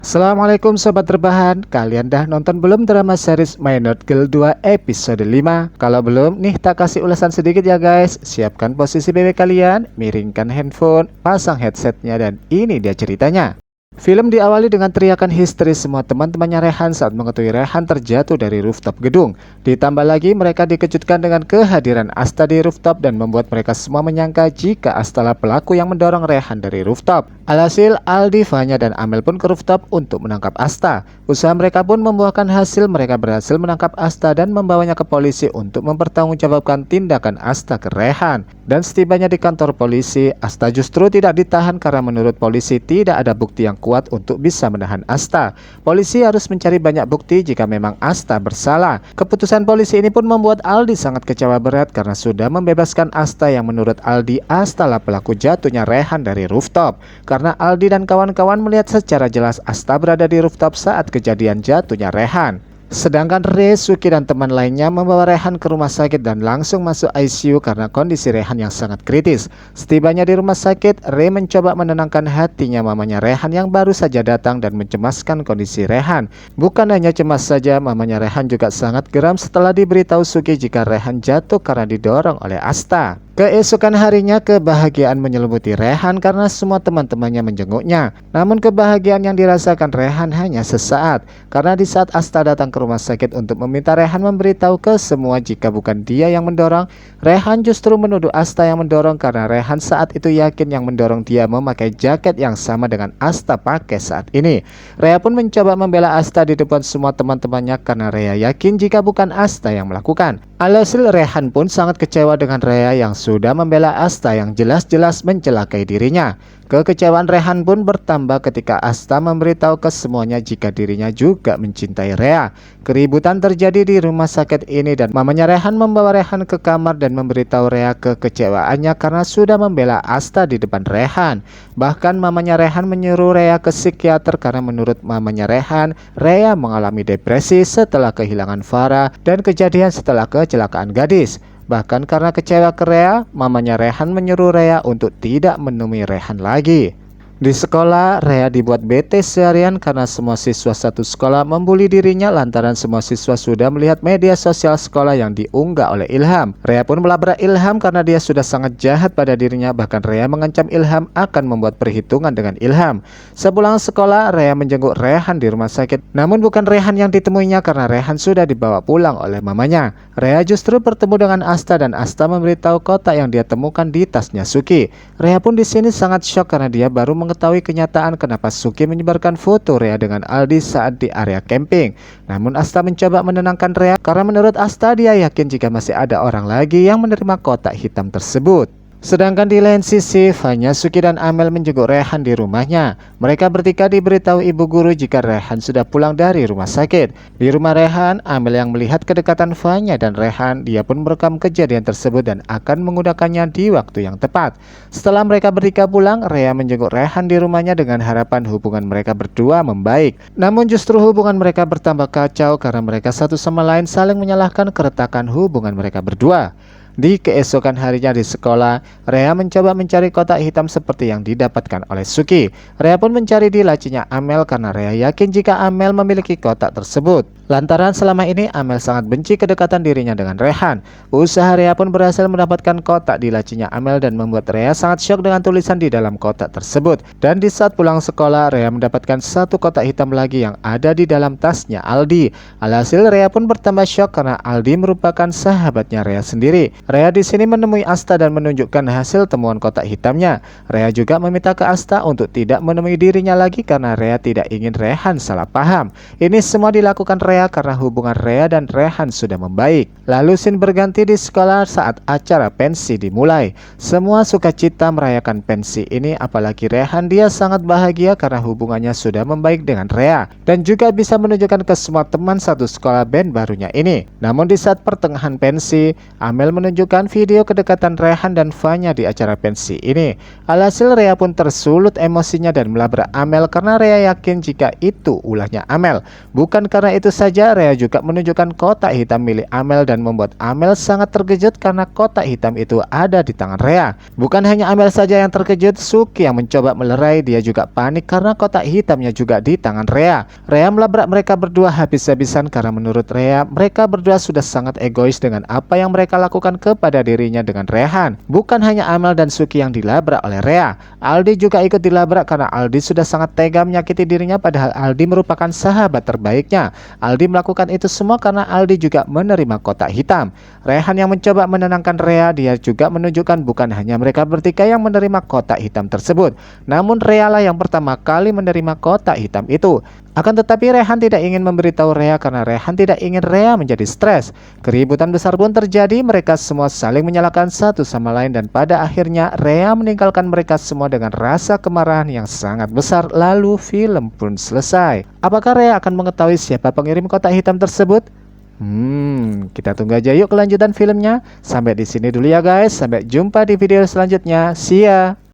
Assalamualaikum sobat rebahan, kalian dah nonton belum drama series My Not Girl 2 episode 5? Kalau belum nih tak kasih ulasan sedikit ya guys. Siapkan posisi bebek kalian, miringkan handphone, pasang headsetnya dan ini dia ceritanya. Film diawali dengan teriakan histeris semua teman-temannya Rehan saat mengetahui Rehan terjatuh dari rooftop gedung. Ditambah lagi mereka dikejutkan dengan kehadiran Asta di rooftop dan membuat mereka semua menyangka jika Astalah pelaku yang mendorong Rehan dari rooftop. Alhasil Aldi, Fanya dan Amel pun ke rooftop untuk menangkap Asta. Usaha mereka pun membuahkan hasil, mereka berhasil menangkap Asta dan membawanya ke polisi untuk mempertanggungjawabkan tindakan Asta ke Rehan. Dan setibanya di kantor polisi, Asta justru tidak ditahan karena menurut polisi tidak ada bukti yang kuat untuk bisa menahan Asta. Polisi harus mencari banyak bukti jika memang Asta bersalah. Keputusan polisi ini pun membuat Aldi sangat kecewa berat karena sudah membebaskan Asta yang menurut Aldi Astalah pelaku jatuhnya Rehan dari rooftop. Karena Aldi dan kawan-kawan melihat secara jelas Asta berada di rooftop saat kejadian jatuhnya Rehan. Sedangkan Re, Suki dan teman lainnya membawa Rehan ke rumah sakit dan langsung masuk ICU karena kondisi Rehan yang sangat kritis. Setibanya di rumah sakit, Re mencoba menenangkan hatinya mamanya Rehan yang baru saja datang dan mencemaskan kondisi Rehan. Bukan hanya cemas saja, mamanya Rehan juga sangat geram setelah diberitahu Suki jika Rehan jatuh karena didorong oleh Asta. Keesokan harinya kebahagiaan menyelimuti Rehan karena semua teman-temannya menjenguknya. Namun kebahagiaan yang dirasakan Rehan hanya sesaat, karena di saat Asta datang ke rumah sakit untuk meminta Rehan memberitahu ke semua jika bukan dia yang mendorong, Rehan justru menuduh Asta yang mendorong karena Rehan saat itu yakin yang mendorong dia memakai jaket yang sama dengan Asta pakai saat ini. Rea pun mencoba membela Asta di depan semua teman-temannya karena Rea yakin jika bukan Asta yang melakukan. Alhasil Rehan pun sangat kecewa dengan Rea yang sudah membela Asta yang jelas-jelas mencelakai dirinya. Kekecewaan Rehan pun bertambah ketika Asta memberitahu ke semuanya jika dirinya juga mencintai Rea. Keributan terjadi di rumah sakit ini dan mamanya Rehan membawa Rehan ke kamar dan memberitahu Rea kekecewaannya karena sudah membela Asta di depan Rehan. Bahkan mamanya Rehan menyuruh Rea ke psikiater karena menurut mamanya Rehan, Rea mengalami depresi setelah kehilangan Farah dan kejadian setelah kecelakaan gadis. Bahkan karena kecewa ke Rea, mamanya Rehan menyuruh Rea untuk tidak menemui Rehan lagi. Di sekolah, Rea dibuat bete seharian karena semua siswa satu sekolah membuli dirinya lantaran semua siswa sudah melihat media sosial sekolah yang diunggah oleh Ilham. Rea pun melabrak Ilham karena dia sudah sangat jahat pada dirinya, bahkan Rea mengancam Ilham akan membuat perhitungan dengan Ilham. Sepulang sekolah, Rea menjenguk Rehan di rumah sakit. Namun bukan Rehan yang ditemuinya karena Rehan sudah dibawa pulang oleh mamanya. Rea justru bertemu dengan Asta dan Asta memberitahu kotak yang dia temukan di tasnya Suki. Rea pun di sini sangat shock karena dia baru mengetahui kenyataan kenapa Suki menyebarkan foto Rea dengan Aldi saat di area camping. Namun Asta mencoba menenangkan Rea karena menurut Asta dia yakin jika masih ada orang lagi yang menerima kotak hitam tersebut. Sedangkan di lain sisi, Fanya, Suki dan Amel menjenguk Rehan di rumahnya. Mereka bertiga diberitahu ibu guru jika Rehan sudah pulang dari rumah sakit. Di rumah Rehan, Amel yang melihat kedekatan Fanya dan Rehan, dia pun merekam kejadian tersebut dan akan menggunakannya di waktu yang tepat. Setelah mereka bertiga pulang, Rea menjenguk Rehan di rumahnya dengan harapan hubungan mereka berdua membaik. Namun justru hubungan mereka bertambah kacau karena mereka satu sama lain saling menyalahkan keretakan hubungan mereka berdua. Di keesokan harinya di sekolah, Rea mencoba mencari kotak hitam seperti yang didapatkan oleh Suki. Rea pun mencari di lacinya Amel karena Rea yakin jika Amel memiliki kotak tersebut. Lantaran selama ini Amel sangat benci kedekatan dirinya dengan Rehan. Usaha Rea pun berhasil mendapatkan kotak di lacinya Amel dan membuat Rea sangat syok dengan tulisan di dalam kotak tersebut. Dan di saat pulang sekolah, Rea mendapatkan satu kotak hitam lagi yang ada di dalam tasnya Aldi. Alhasil Rea pun bertambah syok karena Aldi merupakan sahabatnya Rea sendiri. Rea di sini menemui Asta dan menunjukkan hasil temuan kotak hitamnya. Rea juga meminta ke Asta untuk tidak menemui dirinya lagi karena Rea tidak ingin Rehan salah paham. Ini semua dilakukan Rea karena hubungan Rea dan Rehan sudah membaik. Lalu scene berganti di sekolah saat acara pensi dimulai. Semua sukacita merayakan pensi ini, apalagi Rehan, dia sangat bahagia karena hubungannya sudah membaik dengan Rea dan juga bisa menunjukkan ke semua teman satu sekolah band barunya ini. Namun di saat pertengahan pensi, Amel menunjukkan video kedekatan Rehan dan Fanya di acara pensi ini. Alhasil Rea pun tersulut emosinya dan melabrak Amel karena Rea yakin jika itu ulahnya Amel. Bukan karena itu saja Rea juga menunjukkan kotak hitam milik Amel dan membuat Amel sangat terkejut karena kotak hitam itu ada di tangan Rea. Bukan hanya Amel saja yang terkejut, Suki yang mencoba melerai dia juga panik karena kotak hitamnya juga di tangan Rea. Rea melabrak mereka berdua habis-habisan karena menurut Rea mereka berdua sudah sangat egois dengan apa yang mereka lakukan kepada dirinya dengan Rehan. Bukan hanya Amel dan Suki yang dilabrak oleh Rea, Aldi juga ikut dilabrak karena Aldi sudah sangat tega menyakiti dirinya padahal Aldi merupakan sahabat terbaiknya. Aldi melakukan itu semua karena Aldi juga menerima kotak hitam. Rehan yang mencoba menenangkan Rea, dia juga menunjukkan bukan hanya mereka bertiga yang menerima kotak hitam tersebut, namun Rea lah yang pertama kali menerima kotak hitam itu. Akan tetapi Rehan tidak ingin memberitahu Rea karena Rehan tidak ingin Rea menjadi stres. Keributan besar pun terjadi, mereka semua saling menyalahkan satu sama lain dan pada akhirnya Rea meninggalkan mereka semua dengan rasa kemarahan yang sangat besar. Lalu film pun selesai. Apakah Rea akan mengetahui siapa pengirim kotak hitam tersebut? Kita tunggu aja yuk kelanjutan filmnya. Sampai di sini dulu ya guys. Sampai jumpa di video selanjutnya. See ya.